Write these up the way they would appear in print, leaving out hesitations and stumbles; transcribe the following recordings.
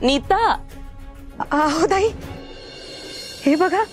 नीता हो ताई, हे बघा.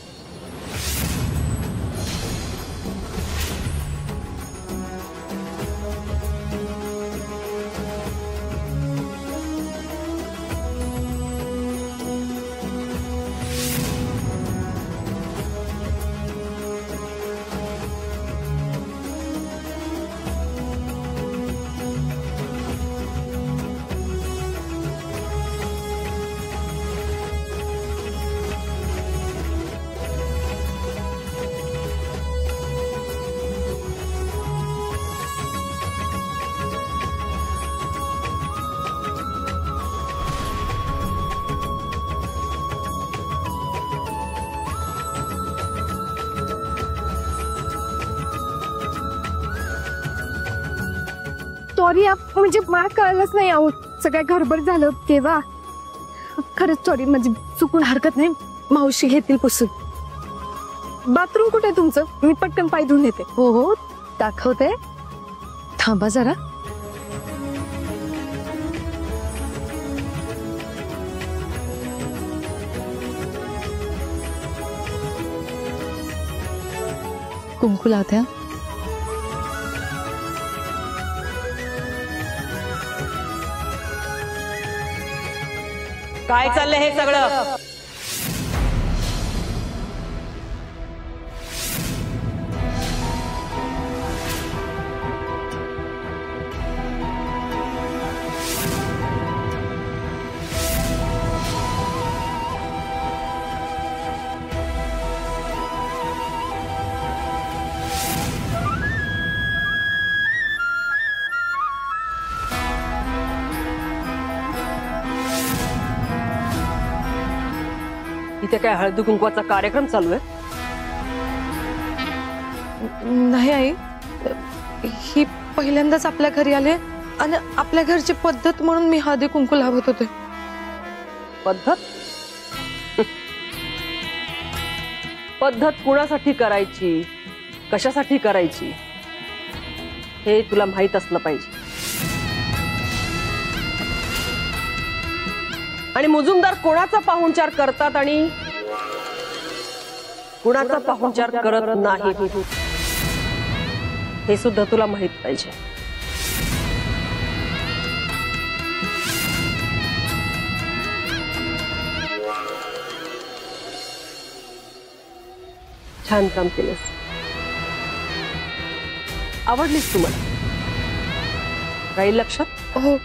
सॉरी, म्हणजे मला कळलंच नाही. आहो सगळ्या गडबड झालं तेव्हा. खरंच सॉरी, म्हणजे चुकून. हरकत नाही, मावशी घेतील पुसून. बाथरूम कुठे आहे तुमचं? मी पटकन पाय धुवून येते. हो हो दाखवते, थांबा जरा. कुंकू लावते. काय चाललंय हे सगळं? इथे काय हळदी कुंकवाचा कार्यक्रम चालू आहे? नाही आई, ही पहिल्यांदाच आपल्या घरी आले आणि आपल्या घरची पद्धत म्हणून मी हळदी कुंकू लावत होते. पद्धत? पद्धत कुणासाठी करायची, कशासाठी करायची हे तुला माहित असलं पाहिजे. आणि मुजुमदार कोणाचा पाहुणचार करतात आणि कुणाचा पाहुणचार करत नाही हे सुद्धा तुला माहित पाहिजे. छान काम केलंस. आवडलीस तुम्हाला? राहील लक्षात? हो.